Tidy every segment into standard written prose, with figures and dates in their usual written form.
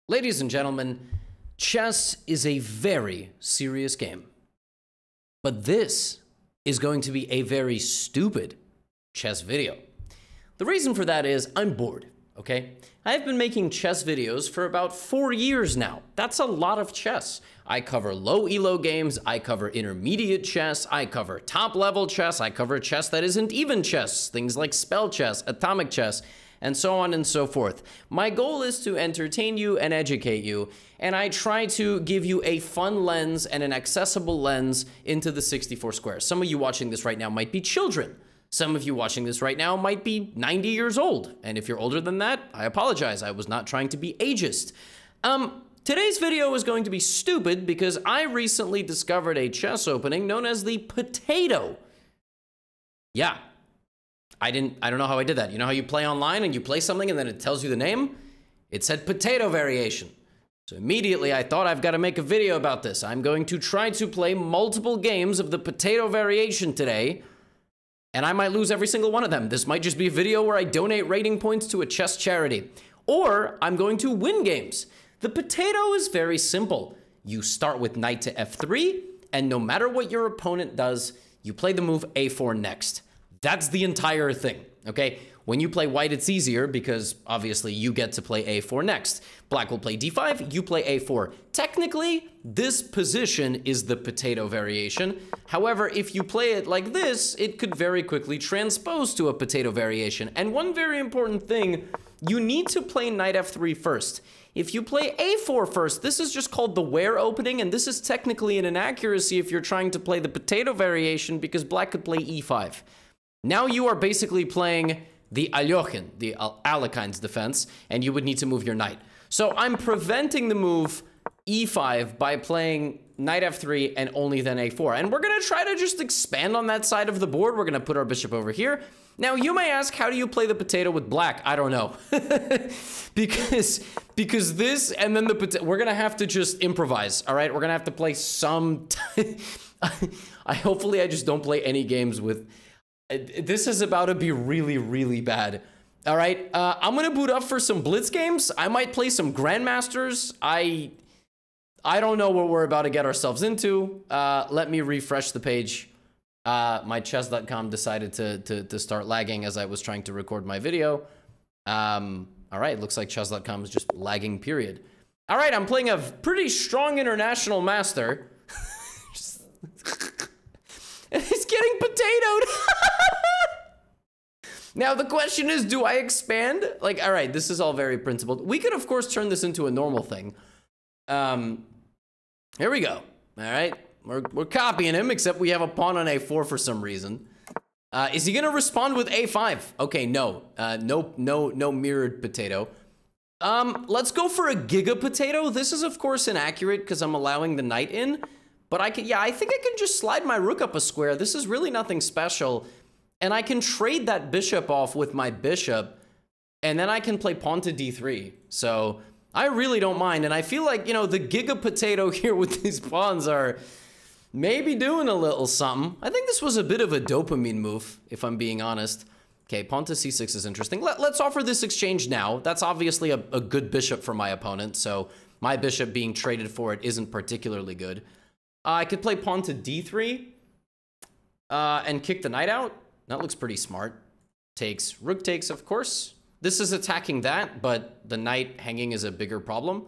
Ladies and gentlemen, chess is a very serious game. But this is going to be a very stupid chess video. The reason for that is I'm bored, okay? I've been making chess videos for about 4 years now. That's a lot of chess. I cover low elo games, I cover intermediate chess, I cover top level chess, I cover chess that isn't even chess, things like spell chess, atomic chess, and so on and so forth. My goal is to entertain you and educate you, and I try to give you a fun lens and an accessible lens into the 64 squares. Some of you watching this right now might be children. Some of you watching this right now might be 90 years old, and if you're older than that, I apologize. I was not trying to be ageist. Today's video is going to be stupid because I recently discovered a chess opening known as the potato. Yeah. I don't know how I did that. You know how you play online and you play something and then it tells you the name? It said potato variation. So immediately I thought I've got to make a video about this. I'm going to try to play multiple games of the potato variation today, and I might lose every single one of them. This might just be a video where I donate rating points to a chess charity. Or I'm going to win games. The potato is very simple. You start with knight to f3, and no matter what your opponent does, you play the move a4 next. That's the entire thing, okay? When you play white, it's easier because obviously you get to play a4 next. Black will play d5, you play a4. Technically, this position is the potato variation. However, if you play it like this, it could very quickly transpose to a potato variation. And one very important thing, you need to play knight f3 first. If you play a4 first, this is just called the where opening, and this is technically an inaccuracy if you're trying to play the potato variation because black could play e5. Now you are basically playing the Aljochen, the Alekhine's defense, and you would need to move your knight. So I'm preventing the move e5 by playing knight f3 and only then a4. And we're going to try to just expand on that side of the board. We're going to put our bishop over here. Now you may ask, how do you play the potato with black? I don't know. because this and then the potato, we're going to have to just improvise, all right? We're going to have to play some... Hopefully I just don't play any games with... This is about to be really, really bad. All right, I'm gonna boot up for some blitz games. I might play some grandmasters. I don't know what we're about to get ourselves into. Let me refresh the page. My chess.com decided to start lagging as I was trying to record my video. All right, looks like chess.com is just lagging, period. All right, I'm playing a pretty strong international master. And he's getting potatoed. Now, the question is, do I expand? Like, all right, this is all very principled. We could, of course, turn this into a normal thing. Here we go. All right, we're copying him, except we have a pawn on a4 for some reason. Is he going to respond with a5? Okay, no. No mirrored potato. Let's go for a giga potato. This is, of course, inaccurate because I'm allowing the knight in. But I think I can just slide my rook up a square. This is really nothing special. And I can trade that bishop off with my bishop. And then I can play pawn to d3. So I really don't mind. And I feel like, you know, the giga potato here with these pawns are maybe doing a little something. I think this was a bit of a dopamine move, if I'm being honest. Okay, pawn to c6 is interesting. Let's offer this exchange now. That's obviously a good bishop for my opponent. So my bishop being traded for it isn't particularly good. I could play pawn to d3 and kick the knight out. That looks pretty smart. Takes, rook takes, of course. This is attacking that, but the knight hanging is a bigger problem.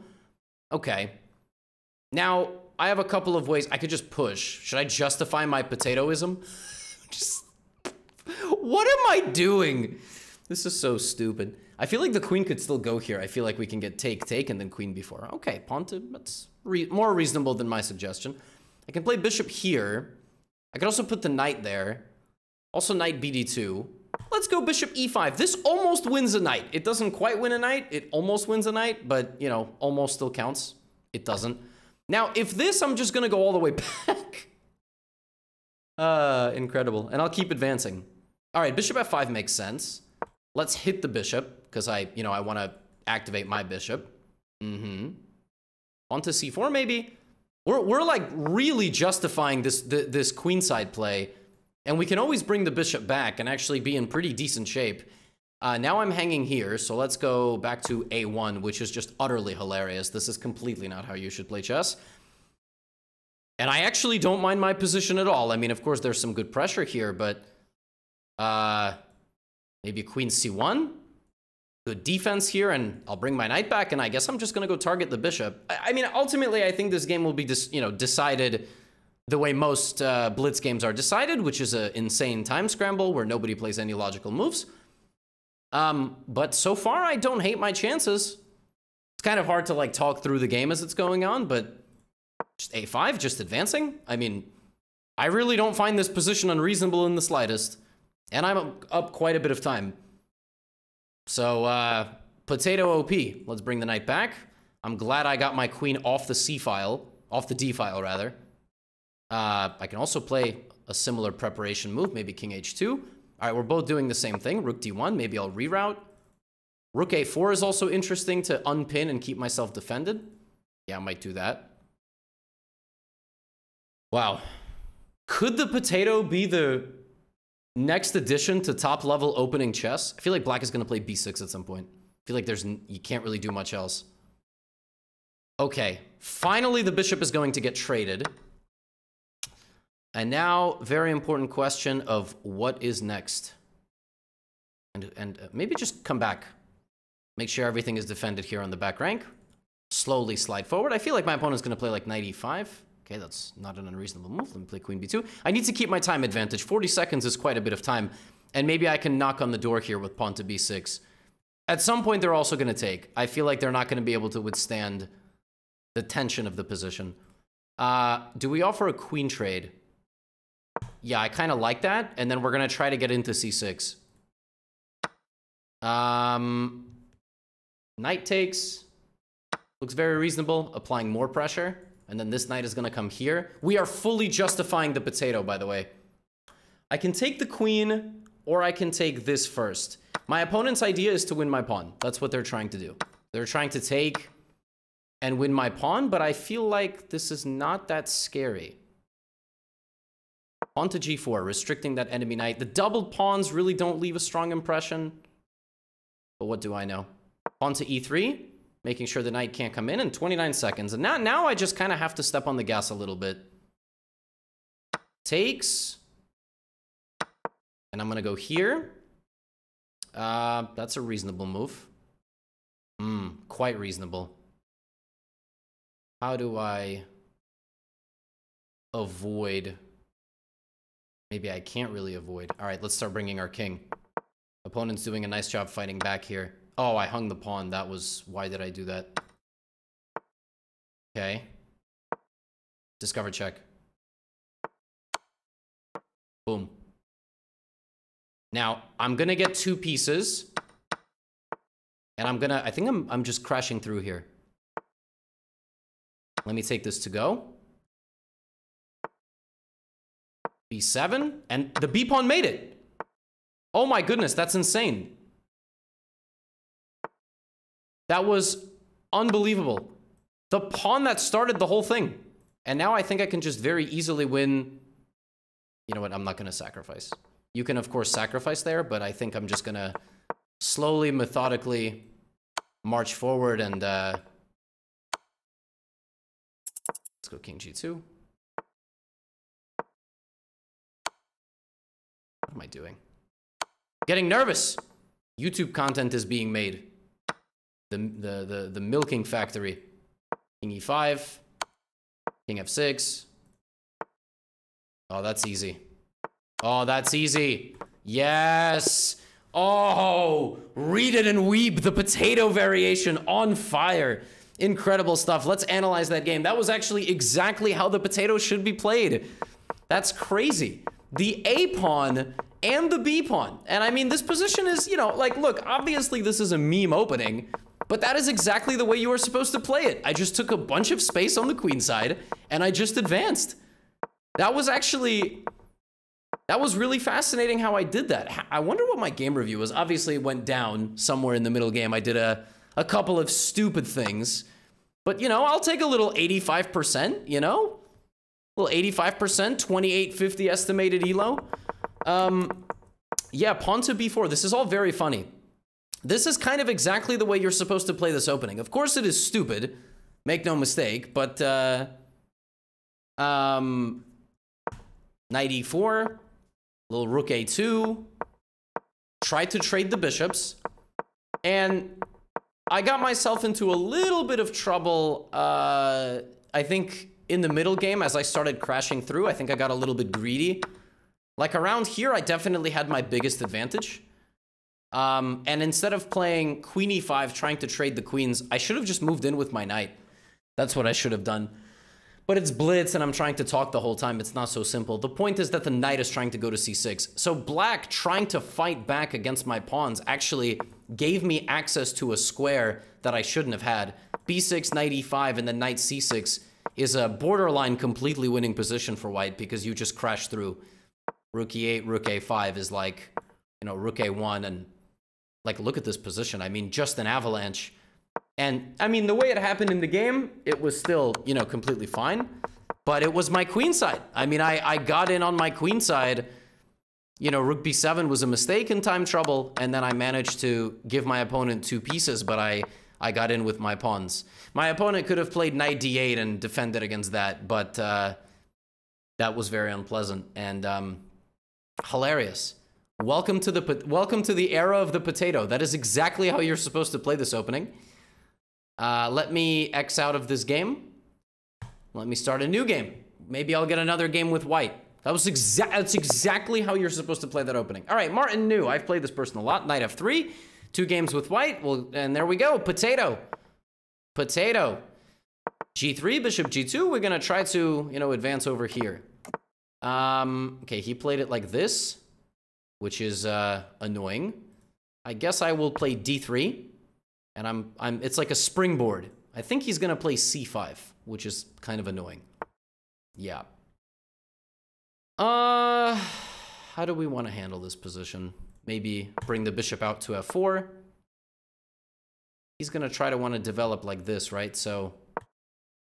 Okay. Now, I have a couple of ways. I could just push. Should I justify my potatoism? What am I doing? This is so stupid. I feel like the queen could still go here. I feel like we can get take, and then queen b4. Okay, pawn to, that's more reasonable than my suggestion. I can play bishop here. I could also put the knight there. Also knight bd2. Let's go bishop e5. This almost wins a knight. It doesn't quite win a knight. It almost wins a knight, but, you know, almost still counts. It doesn't. Now, if this, I'm just going to go all the way back. Incredible. And I'll keep advancing. All right, bishop f5 makes sense. Let's hit the bishop, because I want to activate my bishop. Pawn to c4, maybe? We're like really justifying this queenside play, and we can always bring the bishop back and actually be in pretty decent shape. Now I'm hanging here, so let's go back to A1, which is just utterly hilarious. This is completely not how you should play chess. And I actually don't mind my position at all. I mean, of course, there's some good pressure here, but maybe queen c1. Good defense here, and I'll bring my knight back, and I guess I'm just going to go target the bishop. I mean, ultimately, I think this game will be decided the way most blitz games are decided, which is an insane time scramble where nobody plays any logical moves. But so far, I don't hate my chances. It's kind of hard to like talk through the game as it's going on, but just a5, just advancing. I mean, I really don't find this position unreasonable in the slightest, and I'm up quite a bit of time. So, potato OP. Let's bring the knight back. I'm glad I got my queen off the C file, off the D file rather. I can also play a similar preparation move, maybe king h2. All right, we're both doing the same thing. Rook d1, maybe I'll reroute. Rook a4 is also interesting to unpin and keep myself defended. Yeah, I might do that. Wow. Could the potato be the next addition to top-level opening chess? I feel like black is going to play b6 at some point. I feel like you can't really do much else. Okay, finally the bishop is going to get traded. And now, very important question of what is next. And maybe just come back. Make sure everything is defended here on the back rank. Slowly slide forward. I feel like my opponent's going to play like knight e5. Okay, that's not an unreasonable move. Let me play queen b2. I need to keep my time advantage. 40 seconds is quite a bit of time. And maybe I can knock on the door here with pawn to b6. At some point, they're also going to take. I feel like they're not going to be able to withstand the tension of the position. Do we offer a queen trade? Yeah, I kind of like that. And then we're going to try to get into c6. Knight takes. Looks very reasonable. Applying more pressure. And then this knight is going to come here. We are fully justifying the potato, by the way. I can take the queen, or I can take this first. My opponent's idea is to win my pawn. That's what they're trying to do. They're trying to take and win my pawn, but I feel like this is not that scary. Pawn to g4, restricting that enemy knight. The doubled pawns really don't leave a strong impression. But what do I know? Pawn to e3. Making sure the knight can't come in 29 seconds. And now I just kind of have to step on the gas a little bit. Takes. And I'm going to go here. That's a reasonable move. Quite reasonable. How do I avoid? Maybe I can't really avoid. All right, let's start bringing our king. Opponent's doing a nice job fighting back here. Oh, I hung the pawn. That was... Why did I do that? Okay. Discover check. Boom. Now, I'm going to get two pieces. And I'm going to... I think I'm just crashing through here. Let me take this to go. b7. And the b pawn made it. Oh my goodness, that's insane. That was unbelievable. The pawn that started the whole thing. And now I think I can just very easily win. You know what? I'm not going to sacrifice. You can, of course, sacrifice there, but I think I'm just going to slowly, methodically march forward and... let's go king g2. What am I doing? Getting nervous. YouTube content is being made. The milking factory. King e5. King f6. Oh, that's easy. Oh, that's easy. Yes. Oh, read it and weep. The potato variation on fire. Incredible stuff. Let's analyze that game. That was actually exactly how the potato should be played. That's crazy. The A pawn and the B pawn. And I mean, this position is, you know, like, look, obviously this is a meme opening, but that is exactly the way you are supposed to play it. I just took a bunch of space on the queen side and I just advanced. That was actually, that was really fascinating how I did that. I wonder what my game review was. Obviously it went down somewhere in the middle game. I did a couple of stupid things, but you know, I'll take a little 85%, you know? A little 85%, 2850 estimated elo. Yeah, pawn to b4. This is all very funny. This is kind of exactly the way you're supposed to play this opening. Of course it is stupid, make no mistake, but knight e4, little rook a2, tried to trade the bishops, and I got myself into a little bit of trouble, I think in the middle game as I started crashing through. I think I got a little bit greedy. Like around here, I definitely had my biggest advantage. And instead of playing queen e5, trying to trade the queens, I should have just moved in with my knight. That's what I should have done. But it's blitz and I'm trying to talk the whole time. It's not so simple. The point is that the knight is trying to go to c6. So black trying to fight back against my pawns actually gave me access to a square that I shouldn't have had. b6, knight e5, and then knight c6 is a borderline completely winning position for white because you just crash through. Rook e8, rook a5 is like, you know, rook a1, and like, look at this position. I mean, just an avalanche. And I mean, the way it happened in the game, it was still, you know, completely fine. But it was my queen side. I mean, I got in on my queen side. You know, rook b7 was a mistake in time trouble. And then I managed to give my opponent 2 pieces, but I got in with my pawns. My opponent could have played knight d8 and defended against that, but that was very unpleasant and hilarious. Welcome to the era of the potato. That is exactly how you're supposed to play this opening. Let me X out of this game. Let me start a new game. Maybe I'll get another game with white. That's exactly how you're supposed to play that opening. All right, Martin knew. I've played this person a lot. Knight f3, 2 games with white. Well, and there we go. Potato. Potato. g3, bishop g2. We're gonna try to, you know, advance over here. Okay, he played it like this, which is annoying. I guess I will play d3. And it's like a springboard. I think he's gonna play c5, which is kind of annoying. Yeah. How do we want to handle this position? Maybe bring the bishop out to f4. He's gonna try to want to develop like this, right? So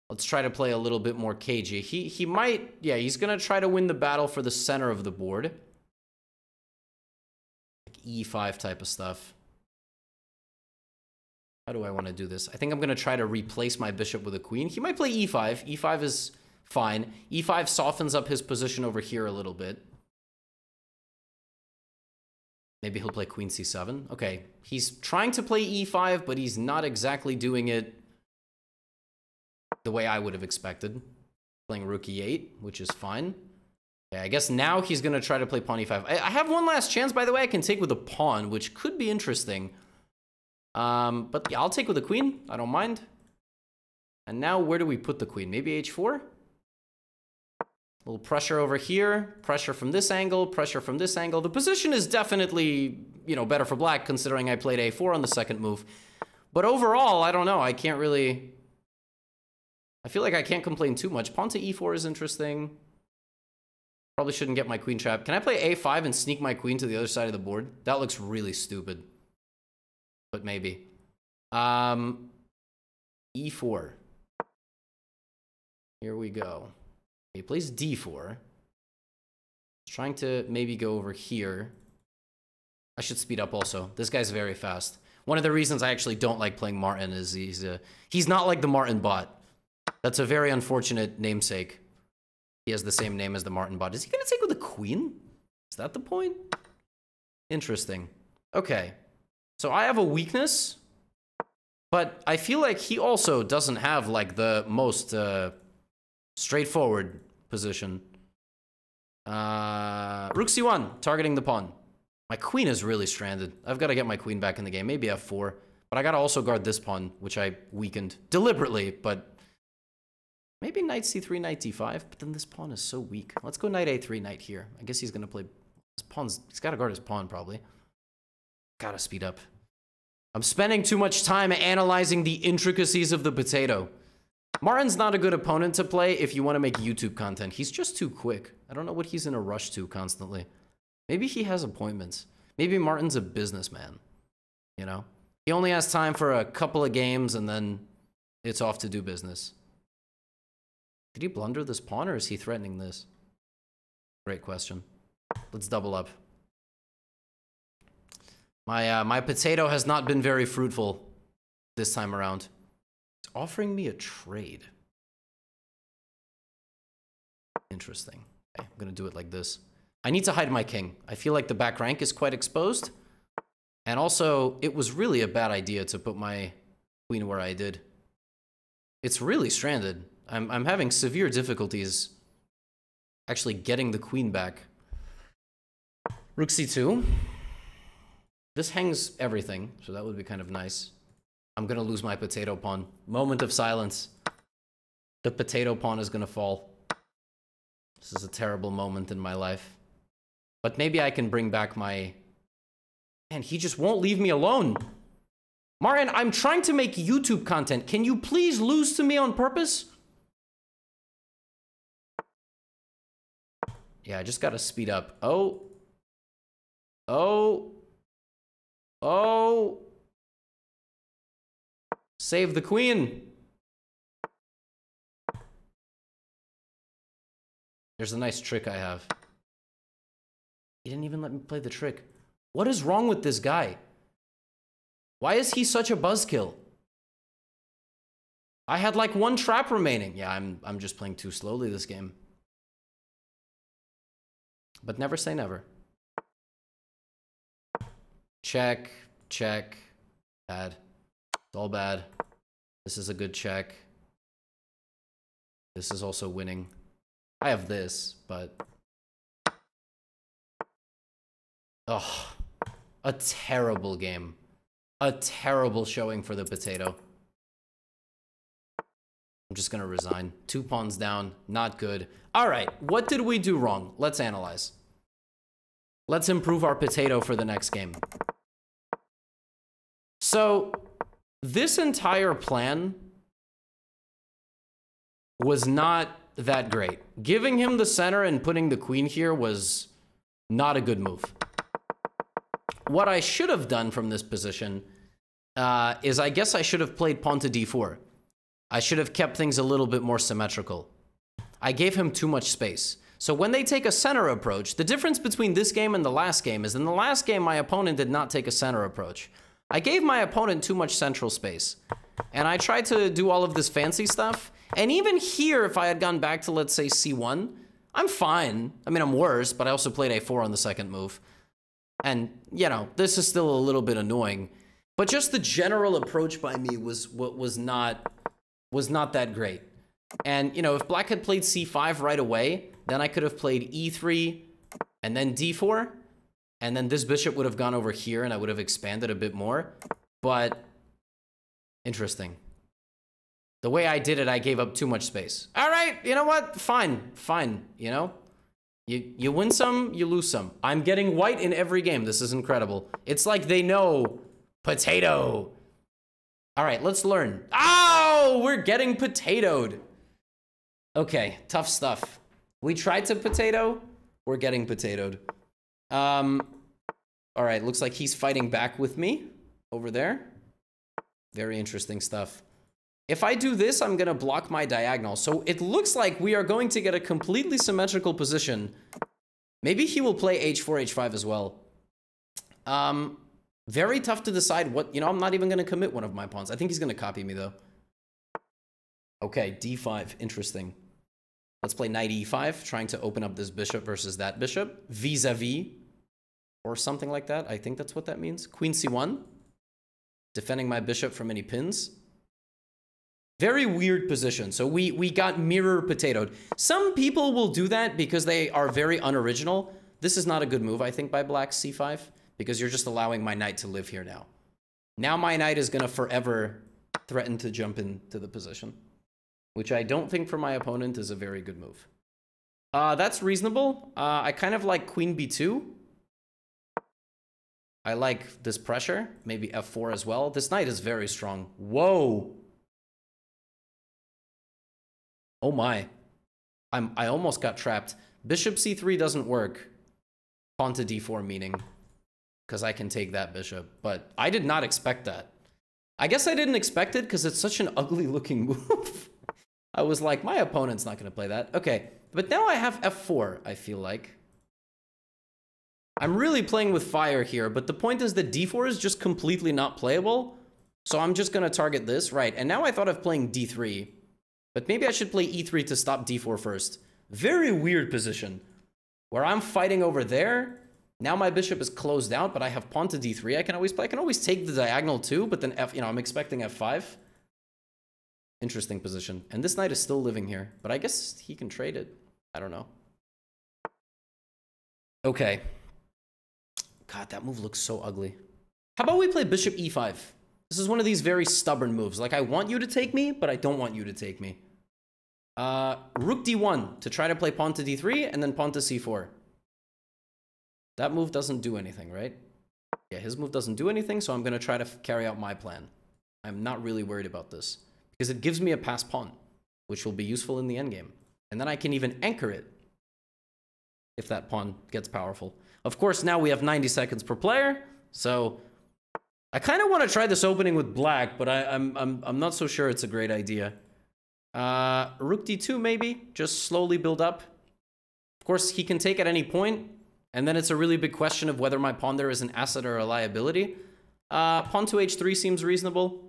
let's try to play a little bit more cagey. He might, yeah, he's gonna try to win the battle for the center of the board. Like e5 type of stuff. How do I want to do this? I think I'm going to try to replace my bishop with a queen. He might play e5. e5 is fine. e5 softens up his position over here a little bit. Maybe he'll play queen c7. Okay, he's trying to play e5, but he's not exactly doing it the way I would have expected. Playing rook e8, which is fine. Okay, I guess now he's going to try to play pawn e5. I have one last chance, by the way. I can take with a pawn, which could be interesting. But yeah, I'll take with the queen. I don't mind. And now where do we put the queen? Maybe h4? A little pressure over here. Pressure from this angle. Pressure from this angle. The position is definitely, you know, better for black considering I played a4 on the second move. But overall, I don't know. I can't really... I feel like I can't complain too much. Pawn to e4 is interesting. Probably shouldn't get my queen trapped. Can I play a5 and sneak my queen to the other side of the board? That looks really stupid. But maybe. E4. Here we go. He plays d4. He's trying to maybe go over here. I should speed up also. This guy's very fast. One of the reasons I actually don't like playing Martin is he's not like the Martin bot. That's a very unfortunate namesake. He has the same name as the Martin bot. Is he going to take with the queen? Is that the point? Interesting. Okay. So I have a weakness, but I feel like he also doesn't have like the most straightforward position. Rook c1, targeting the pawn. My queen is really stranded. I've got to get my queen back in the game. Maybe f4, but I got to also guard this pawn, which I weakened deliberately, but maybe knight c3, knight d5, but then this pawn is so weak. Let's go knight a3, knight here. I guess he's going to play his pawns. He's got to guard his pawn probably. Gotta speed up. I'm spending too much time analyzing the intricacies of the potato. Martin's not a good opponent to play if you want to make YouTube content. He's just too quick. I don't know what he's in a rush to constantly. Maybe he has appointments. Maybe Martin's a businessman. You know? He only has time for a couple of games and then it's off to do business. Did he blunder this pawn or is he threatening this? Great question. Let's double up. My potato has not been very fruitful this time around. It's offering me a trade. Interesting. Okay, I'm gonna do it like this. I need to hide my king. I feel like the back rank is quite exposed. And also, it was really a bad idea to put my queen where I did. It's really stranded. I'm having severe difficulties actually getting the queen back. Rook c2. This hangs everything, so that would be kind of nice. I'm gonna lose my potato pawn. Moment of silence. The potato pawn is gonna fall. This is a terrible moment in my life. But maybe I can bring back my... Man, he just won't leave me alone. Martin, I'm trying to make YouTube content. Can you please lose to me on purpose? Yeah, I just gotta speed up. Oh. Oh. Oh. Save the queen. There's a nice trick I have. He didn't even let me play the trick. What is wrong with this guy? Why is he such a buzzkill? I had like one trap remaining. Yeah, I'm just playing too slowly this game. But never say never. Check, check. Bad. It's all bad. This is a good check. This is also winning. I have this, but... Ugh. A terrible game. A terrible showing for the potato. I'm just gonna resign. 2 pawns down. Not good. Alright, what did we do wrong? Let's analyze. Let's improve our potato for the next game. So, this entire plan was not that great. Giving him the center and putting the queen here was not a good move. What I should have done from this position is I guess I should have played pawn to d4. I should have kept things a little bit more symmetrical. I gave him too much space. So when they take a center approach, the difference between this game and the last game is in the last game, my opponent did not take a center approach. I gave my opponent too much central space. And I tried to do all of this fancy stuff. And even here, if I had gone back to, let's say, c1, I'm fine. I mean, I'm worse, but I also played a4 on the second move. And, you know, this is still a little bit annoying. But just the general approach by me was not that great. And, you know, if black had played c5 right away, then I could have played e3 and then d4. And then this bishop would have gone over here and I would have expanded a bit more. But, interesting. The way I did it, I gave up too much space. All right, you know what? Fine, fine, you know? You win some, you lose some. I'm getting white in every game. This is incredible. It's like they know potato. All right, let's learn. Oh, we're getting potatoed. Okay, tough stuff. We tried to potato. We're getting potatoed. All right, looks like he's fighting back with me over there. Very interesting stuff. If I do this, I'm going to block my diagonal. So it looks like we are going to get a completely symmetrical position. Maybe he will play h4, h5 as well. Very tough to decide what... You know, I'm not even going to commit one of my pawns. I think he's going to copy me, though. Okay, d5. Interesting. Let's play knight e5, trying to open up this bishop versus that bishop. Vis-a-vis. Or something like that. I think that's what that means. Queen c1. Defending my bishop from any pins. Very weird position. So we got mirror potatoed. Some people will do that because they are very unoriginal. This is not a good move, I think, by black c5, because you're just allowing my knight to live here now. Now my knight is going to forever threaten to jump into the position, which I don't think for my opponent is a very good move. That's reasonable. I kind of like queen b2. I like this pressure. Maybe f4 as well. This knight is very strong. Whoa. Oh my. I almost got trapped. Bishop c3 doesn't work. Pawn to d4 meaning. Because I can take that bishop. But I did not expect that. I guess I didn't expect it because it's such an ugly looking move. I was like, my opponent's not going to play that. Okay. But now I have f4, I feel like. I'm really playing with fire here, but the point is that d4 is just completely not playable. So I'm just going to target this, right? And now I thought of playing d3, but maybe I should play e3 to stop d4 first. Very weird position, where I'm fighting over there. Now my bishop is closed out, but I have pawn to d3 I can always play. I can always take the diagonal too, but then I'm expecting f5. Interesting position. And this knight is still living here, but I guess he can trade it. I don't know. Okay. God, that move looks so ugly. How about we play bishop e5? This is one of these very stubborn moves. Like, I want you to take me, but I don't want you to take me. Rook d1 to try to play pawn to d3 and then pawn to c4. That move doesn't do anything, right? Yeah, his move doesn't do anything, so I'm going to try to carry out my plan. I'm not really worried about this because it gives me a passed pawn, which will be useful in the endgame. And then I can even anchor it if that pawn gets powerful. Of course, now we have 90 seconds per player, so I kind of want to try this opening with black, but I'm not so sure it's a great idea. Rook d2 maybe, just slowly build up. Of course, he can take at any point, and then it's a really big question of whether my pawn there is an asset or a liability. Pawn to h3 seems reasonable.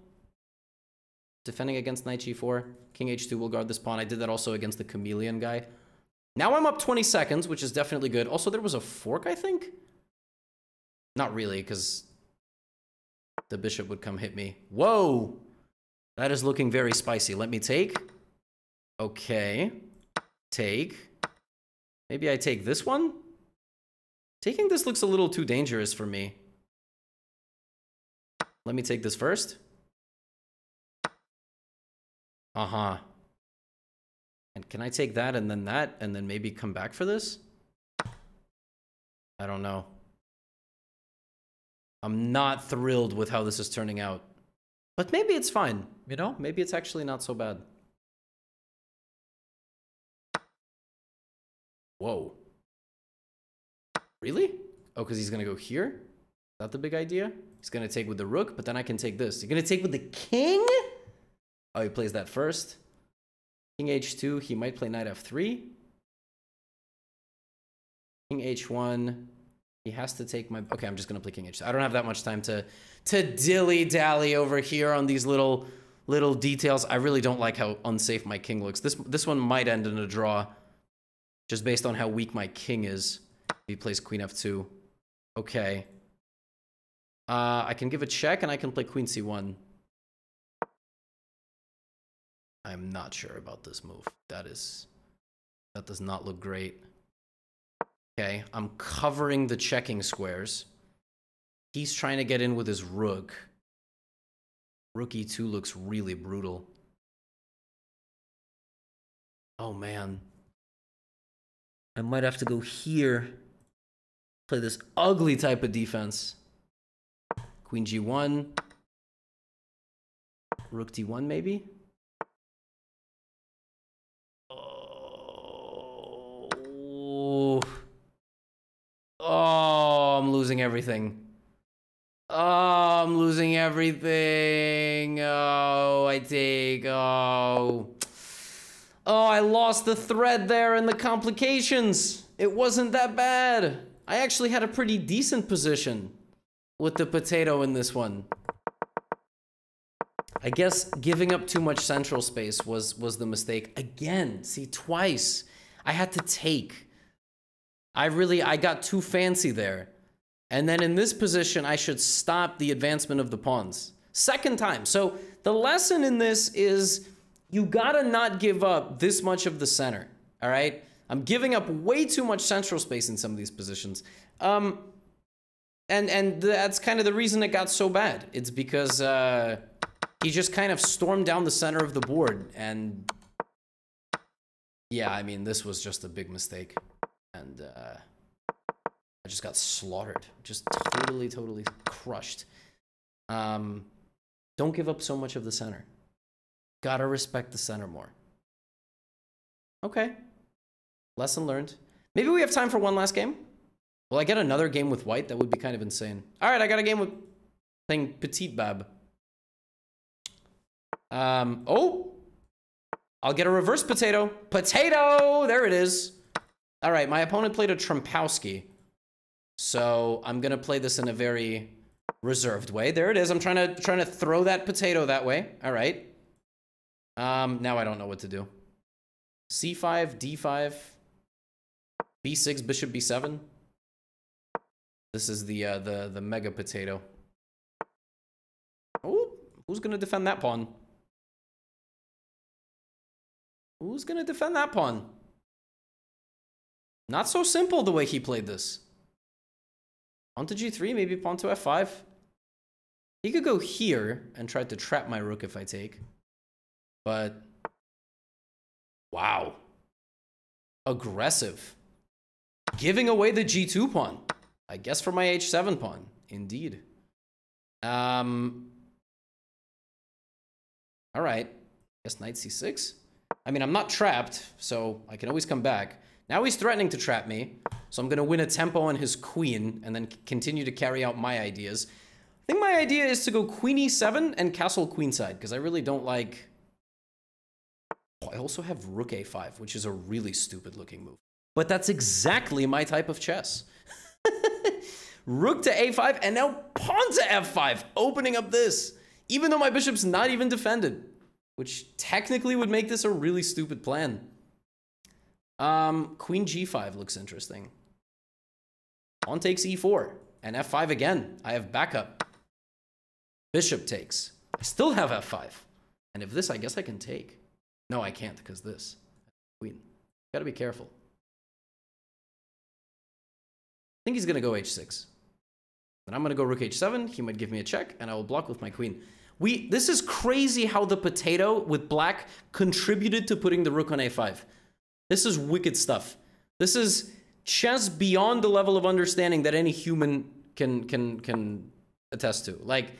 Defending against knight g4. King h2 will guard this pawn. I did that also against the chameleon guy. Now I'm up 20 seconds, which is definitely good. Also, there was a fork, I think? Not really, because the bishop would come hit me. Whoa! That is looking very spicy. Let me take. Okay. Take. Maybe I take this one? Taking this looks a little too dangerous for me. Let me take this first. Uh-huh. And can I take that and then maybe come back for this? I don't know. I'm not thrilled with how this is turning out. But maybe it's fine, you know? Maybe it's actually not so bad. Whoa. Really? Oh, because he's going to go here? Is that the big idea? He's going to take with the rook, but then I can take this. You're going to take with the king? Oh, he plays that first. King h2, he might play knight f3. King h1, he has to take my... Okay, I'm just going to play king h2. I don't have that much time to dilly-dally over here on these little details. I really don't like how unsafe my king looks. This one might end in a draw, just based on how weak my king is. He plays queen f2. Okay. I can give a check, and I can play queen c1. I'm not sure about this move. That does not look great. Okay, I'm covering the checking squares. He's trying to get in with his rook. Rook e2 looks really brutal. Oh, man. I might have to go here. Play this ugly type of defense. Queen g1. Rook d1, maybe? Oh, I'm losing everything. Oh, I'm losing everything. Oh, I take. Oh, I lost the thread there and the complications. It wasn't that bad. I actually had a pretty decent position with the potato in this one. I guess giving up too much central space was the mistake. Again, see, twice. I had to take. I got too fancy there. And then in this position, I should stop the advancement of the pawns. Second time. So the lesson in this is you gotta not give up this much of the center. All right? I'm giving up way too much central space in some of these positions. And that's kind of the reason it got so bad. It's because he just kind of stormed down the center of the board. And yeah, I mean, this was just a big mistake. And I just got slaughtered. Just totally crushed. Don't give up so much of the center. Gotta respect the center more. Okay. Lesson learned. Maybe we have time for one last game? Will I get another game with white? That would be kind of insane. All right, I got a game with playing Petite Bab. Oh! I'll get a reverse potato. Potato! There it is. All right, my opponent played a Trumpowski. So I'm gonna play this in a very reserved way. There it is. I'm trying to throw that potato that way. All right. Now I don't know what to do. C5, D5, B6, bishop B7. This is the mega potato. Oh, who's gonna defend that pawn? Who's gonna defend that pawn? Not so simple the way he played this. Pawn to G3, maybe pawn to F5. He could go here and try to trap my rook if I take. But wow. Aggressive. Giving away the G2 pawn. I guess for my H7 pawn. Indeed. All right. Guess knight C6. I mean, I'm not trapped, so I can always come back. Now he's threatening to trap me, so I'm going to win a tempo on his queen and then continue to carry out my ideas. I think my idea is to go queen E7 and castle queenside, because I really don't like... Oh, I also have rook A5, which is a really stupid looking move. But that's exactly my type of chess. Rook to A5 and now pawn to F5, opening up this. Even though my bishop's not even defended, which technically would make this a really stupid plan. Queen G5 looks interesting. Pawn takes E4 and F5 again. I have backup. Bishop takes. I still have F5. And if this, I guess I can take. No, I can't because this. Queen. Gotta be careful. I think he's gonna go H6. Then I'm gonna go rook H7. He might give me a check and I will block with my queen. This is crazy how the potato with black contributed to putting the rook on A5. This is wicked stuff. This is chess beyond the level of understanding that any human can attest to. Like,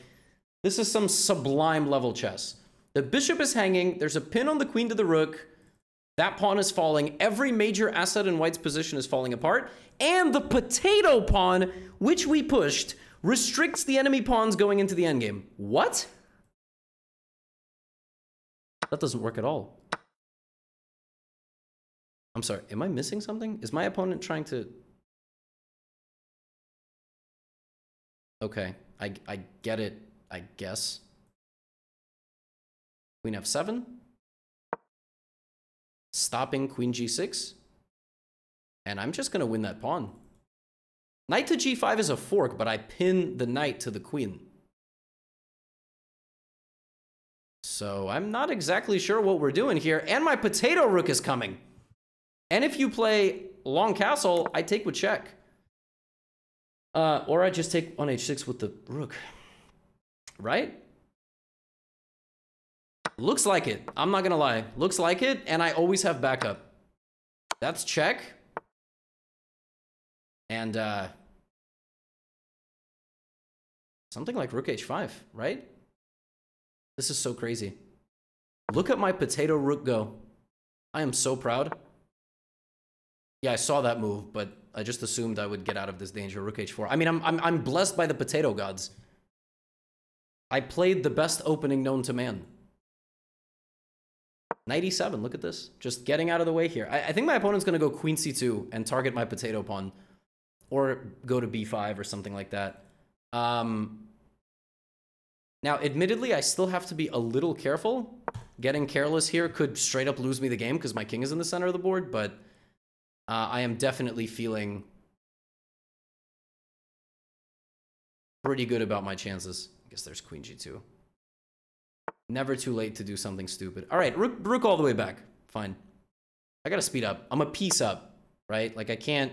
this is some sublime level chess. The bishop is hanging. There's a pin on the queen to the rook. That pawn is falling. Every major asset in white's position is falling apart. And the potato pawn, which we pushed, restricts the enemy pawns going into the endgame. What? That doesn't work at all. I'm sorry, am I missing something? Is my opponent trying to... Okay, I get it, I guess. Queen F7. Stopping Queen G6. And I'm just gonna win that pawn. Knight to G5 is a fork, but I pin the knight to the queen. So I'm not exactly sure what we're doing here. And my potato rook is coming. And if you play long castle, I take with check. Or I just take on H6 with the rook. Right? Looks like it. I'm not gonna lie. Looks like it, and I always have backup. That's check. And something like rook H5, right? This is so crazy. Look at my potato rook go. I am so proud. Yeah, I saw that move, but I just assumed I would get out of this danger. Rook H4. I mean, I'm blessed by the potato gods. I played the best opening known to man. Knight E7, look at this. Just getting out of the way here. I think my opponent's going to go Queen C2 and target my potato pawn. Or go to B5 or something like that. Now, admittedly, I still have to be a little careful. Getting careless here could straight up lose me the game because my king is in the center of the board, but I am definitely feeling pretty good about my chances. I guess there's Queen G2. Never too late to do something stupid. All right, rook all the way back. Fine. I gotta speed up. I'm a piece up, right? Like, I can't...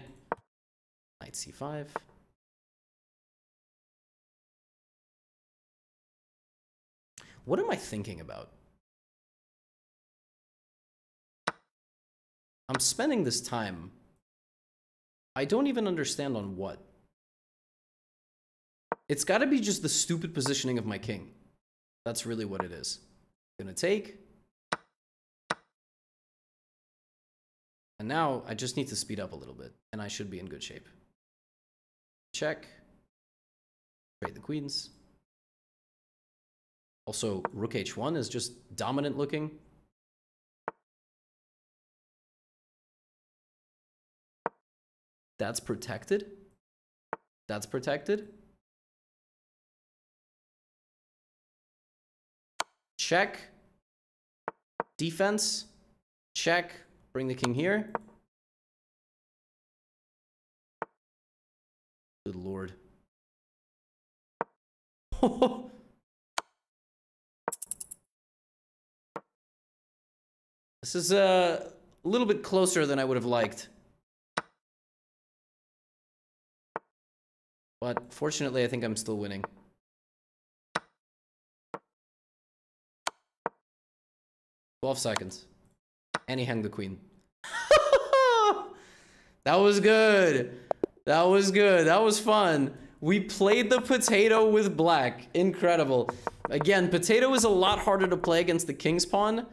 Knight C5. What am I thinking about? I'm spending this time. I don't even understand on what. It's got to be just the stupid positioning of my king. That's really what it is. Gonna take. And now I just need to speed up a little bit, and I should be in good shape. Check. Trade the queens. Also, rook H1 is just dominant looking. That's protected. That's protected. Check. Defense. Check. Bring the king here. Good lord. This is a little bit closer than I would have liked. But fortunately, I think I'm still winning. "12 seconds. And he hung the queen." That was good. That was good. That was fun. We played the potato with black. Incredible. Again, potato is a lot harder to play against the king's pawn.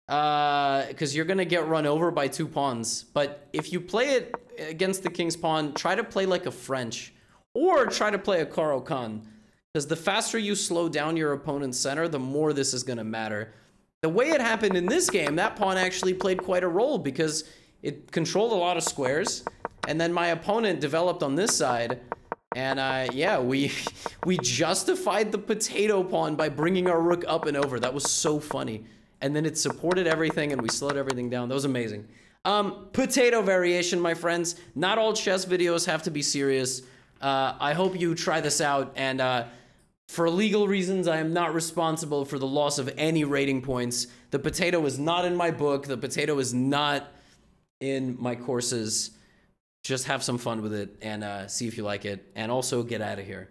Because you're going to get run over by 2 pawns. But if you play it against the king's pawn, try to play like a French. Or try to play a Caro-Kann. Because the faster you slow down your opponent's center, the more this is going to matter. The way it happened in this game, that pawn actually played quite a role because it controlled a lot of squares. And then my opponent developed on this side. And yeah, we justified the potato pawn by bringing our rook up and over. That was so funny. And then it supported everything and we slowed everything down. That was amazing. Potato variation, my friends. Not all chess videos have to be serious. I hope you try this out. And for legal reasons, I am not responsible for the loss of any rating points. The potato is not in my book. The potato is not in my courses. Just have some fun with it and see if you like it. And also get out of here.